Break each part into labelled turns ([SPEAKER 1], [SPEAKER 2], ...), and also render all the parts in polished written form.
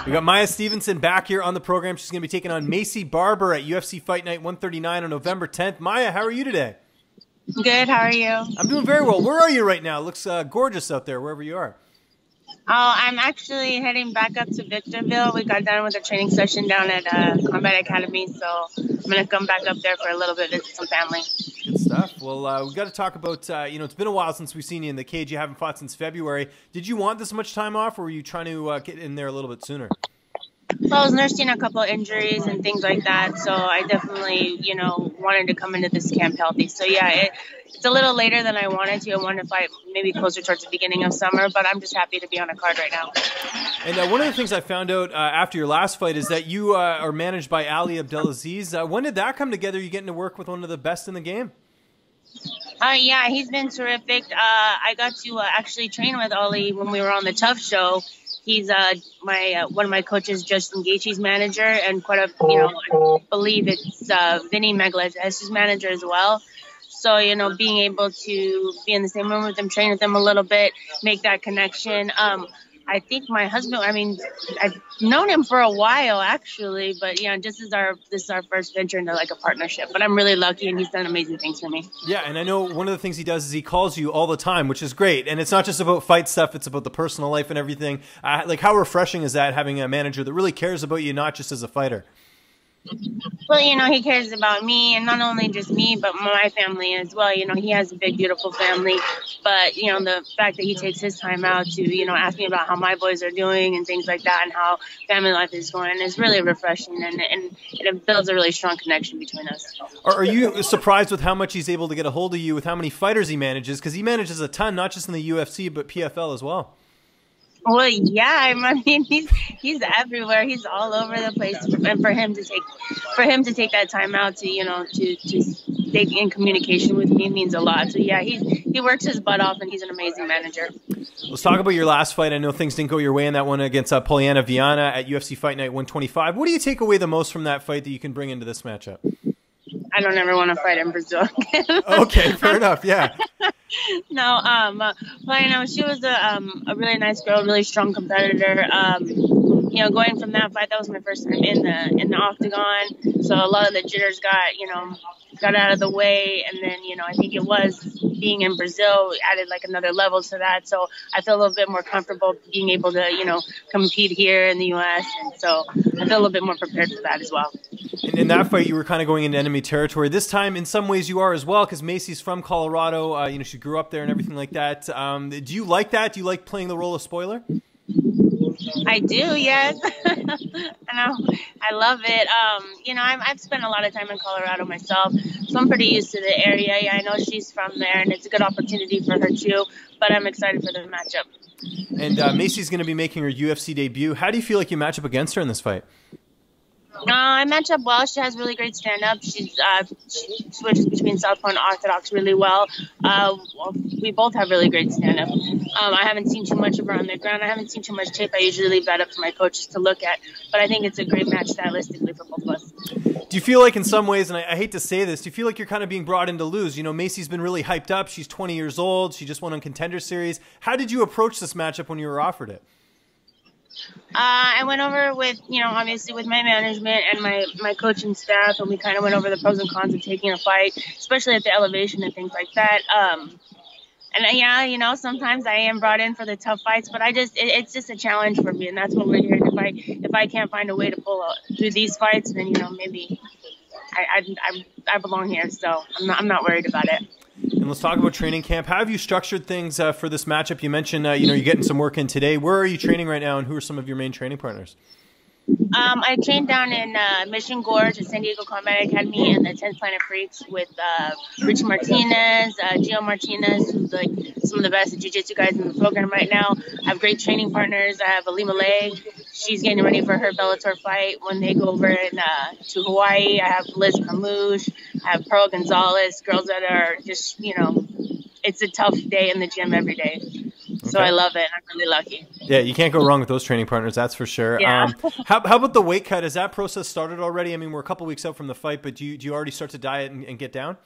[SPEAKER 1] We got Maia Stevenson back here on the program. She's going to be taking on Maycee Barber at UFC Fight Night 139 on November 10th. Maia, how are you today?
[SPEAKER 2] Good. How are you?
[SPEAKER 1] I'm doing very well. Where are you right now? It looks gorgeous out there, wherever you are.
[SPEAKER 2] Oh, I'm actually heading back up to Victorville. We got done with a training session down at Combat Academy, so I'm going to come back up there for a little bit, visit some family.
[SPEAKER 1] Good stuff. Well, we've got to talk about, it's been a while since we've seen you in the cage. You haven't fought since February. Did you want this much time off, or were you trying to get in there a little bit sooner?
[SPEAKER 2] Well, I was nursing a couple of injuries and things like that, so I definitely, wanted to come into this camp healthy. So, yeah, it's a little later than I wanted to. I wanted to fight maybe closer towards the beginning of summer, but I'm just happy to be on a card right now.
[SPEAKER 1] And one of the things I found out after your last fight is that you are managed by Ali Abdelaziz. When did that come together? You getting to work with one of the best in the game?
[SPEAKER 2] Yeah, he's been terrific. I got to actually train with Ali when we were on the Tough Show. He's one of my coaches, Justin Gaethje's manager, and I believe it's Vinny Magalhaes' manager as well. So, being able to be in the same room with them, train with them a little bit, make that connection. I think my husband, I've known him for a while actually, but this is our first venture into like a partnership. But I'm really lucky, and he's done amazing things for me.
[SPEAKER 1] Yeah, and I know one of the things he does is he calls you all the time, which is great. And it's not just about fight stuff; it's about the personal life and everything. Like, how refreshing is that, having a manager that really cares about you, not just as a fighter?
[SPEAKER 2] Well, he cares about me, and not only just me, but my family as well. He has a big, beautiful family, but, the fact that he takes his time out to, ask me about how my boys are doing and things like that, and how family life is going is really refreshing, and it builds a really strong connection between us.
[SPEAKER 1] Are you surprised with how much he's able to get a hold of you, with how many fighters he manages? Because he manages a ton, not just in the UFC, but PFL as well.
[SPEAKER 2] Well, yeah, he's everywhere. He's all over the place, and for him to take that time out to stay in communication with me means a lot. So yeah, he works his butt off, and he's an amazing manager.
[SPEAKER 1] Let's talk about your last fight. I know things didn't go your way in that one against Polyana Viana at UFC Fight Night 125. What do you take away the most from that fight that you can bring into this matchup?
[SPEAKER 2] I don't ever want to fight in Brazil again.
[SPEAKER 1] Okay, fair enough. Yeah.
[SPEAKER 2] No, Polyana, she was a really nice girl, really strong competitor. Going from that fight, that was my first time in the octagon, so a lot of the jitters got out of the way, and then I think it was being in Brazil added like another level to that. So I feel a little bit more comfortable being able to compete here in the U.S., and so I feel a little bit more prepared for that as well.
[SPEAKER 1] And in that fight, you were kind of going into enemy territory. This time, in some ways, you are as well, because Maycee's from Colorado. She grew up there and everything like that. Do you like that? Do you like playing the role of spoiler?
[SPEAKER 2] I do, yes. I love it. I've spent a lot of time in Colorado myself, so I'm pretty used to the area. Yeah, I know she's from there, and it's a good opportunity for her too, but I'm excited for the matchup.
[SPEAKER 1] And Maycee's going to be making her UFC debut. How do you feel like you match up against her in this fight?
[SPEAKER 2] I match up well. She has really great stand-up. She switches between southpaw and orthodox really well. We both have really great stand-up. I haven't seen too much of her on the ground. I haven't seen too much tape. I usually leave that up to my coaches to look at. But I think it's a great match stylistically for both of us.
[SPEAKER 1] Do you feel like in some ways, and I hate to say this, do you feel like you're kind of being brought in to lose? Maycee's been really hyped up. She's 20 years old. She just won on Contender Series. How did you approach this matchup when you were offered it?
[SPEAKER 2] I went over with, obviously with my management and my coaching staff, and we kind of went over the pros and cons of taking a fight, especially at the elevation and things like that. Sometimes I am brought in for the tough fights, but it's just a challenge for me, and that's what we're here. If I can't find a way to pull through these fights, then maybe I belong here. So I'm not worried about it.
[SPEAKER 1] And let's talk about training camp. How have you structured things for this matchup? You mentioned you're getting some work in today. Where are you training right now, and who are some of your main training partners?
[SPEAKER 2] I trained down in Mission Gorge at San Diego Combat Academy and the 10th Planet Freaks with Richie Martinez, Gio Martinez, who's like some of the best jiu-jitsu guys in the program right now. I have great training partners. I have Alima Leg. She's getting ready for her Bellator fight when they go over to Hawaii. I have Liz Carmouche. I have Pearl Gonzalez, girls that are just, it's a tough day in the gym every day. So I love it. I'm really lucky.
[SPEAKER 1] Yeah, you can't go wrong with those training partners, that's for sure.
[SPEAKER 2] Yeah.
[SPEAKER 1] How about the weight cut? Has that process started already? I mean, we're a couple weeks out from the fight, but do you already start to diet and get down?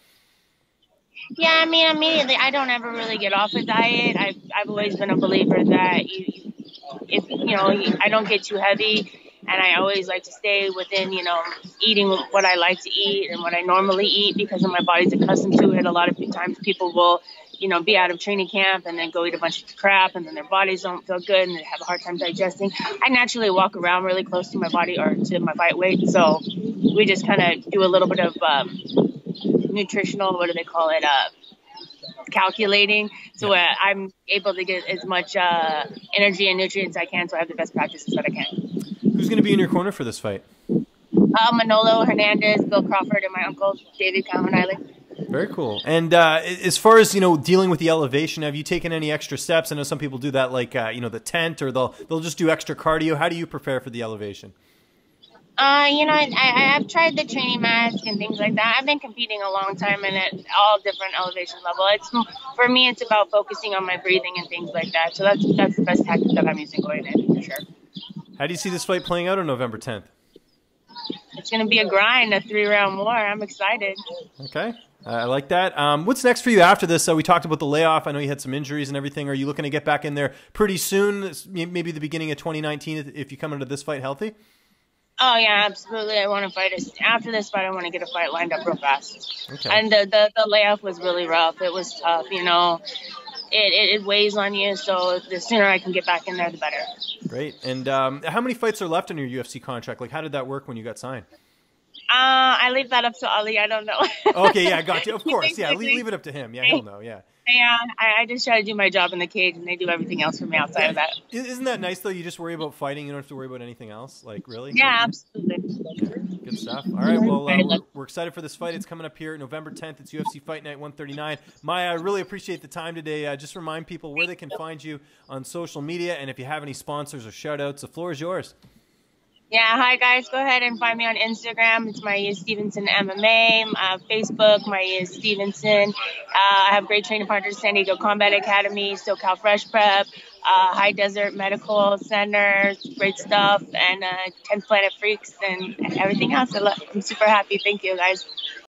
[SPEAKER 2] Yeah, immediately. I don't ever really get off a diet. I've always been a believer that you if I don't get too heavy, and I always like to stay within eating what I like to eat and what I normally eat because my body's accustomed to it. A lot of times people will be out of training camp and then go eat a bunch of crap, and then their bodies don't feel good and they have a hard time digesting. I naturally walk around really close to my body or to my fight weight, so we just kind of do a little bit of nutritional, what do they call it, calculating, so I'm able to get as much energy and nutrients I can, so I have the best practices that I can.
[SPEAKER 1] Who's going to be in your corner for this fight?
[SPEAKER 2] Manolo Hernandez, Bill Crawford, and my uncle David Caminelli.
[SPEAKER 1] Very cool. And as far as dealing with the elevation, have you taken any extra steps? I know some people do that, like the tent, or they'll just do extra cardio. How do you prepare for the elevation?
[SPEAKER 2] I've tried the training mask and things like that. I've been competing a long time and at all different elevation levels. For me, it's about focusing on my breathing and things like that. So that's the best tactic that I'm using going in, for sure.
[SPEAKER 1] How do you see this fight playing out on November 10th?
[SPEAKER 2] It's going to be a grind, a 3-round war. I'm excited.
[SPEAKER 1] Okay. I like that. What's next for you after this? We talked about the layoff. I know you had some injuries and everything. Are you looking to get back in there pretty soon, maybe the beginning of 2019, if you come into this fight healthy?
[SPEAKER 2] Oh, yeah, absolutely. I want to fight. After this fight, I want to get a fight lined up real fast.
[SPEAKER 1] Okay.
[SPEAKER 2] And the layoff was really rough. It was tough, It weighs on you, so the sooner I can get back in there, the better.
[SPEAKER 1] Great. And how many fights are left in your UFC contract? Like, how did that work when you got signed?
[SPEAKER 2] I leave that up to Ali. I don't know.
[SPEAKER 1] Okay, yeah, got you. Of course, yeah. Leave it up to him. Yeah, he'll know, yeah.
[SPEAKER 2] Yeah, I just try to do my job in the cage, and they do everything else for me outside of that.
[SPEAKER 1] Isn't that nice, though? You just worry about fighting. You don't have to worry about anything else? Like, really?
[SPEAKER 2] Yeah, absolutely.
[SPEAKER 1] Yeah, good stuff. All right, well, we're excited for this fight. It's coming up here November 10th. It's UFC Fight Night 139. Maya, I really appreciate the time today. Just remind people where they can find you on social media, and if you have any sponsors or shout-outs, the floor is yours.
[SPEAKER 2] Yeah, hi guys. Go ahead and find me on Instagram. It's Maia Stevenson MMA. Facebook, Maia Stevenson. I have great training partners: San Diego Combat Academy, SoCal Fresh Prep, High Desert Medical Center. Great stuff, and 10th Planet Freaks and everything else. I'm super happy. Thank you, guys.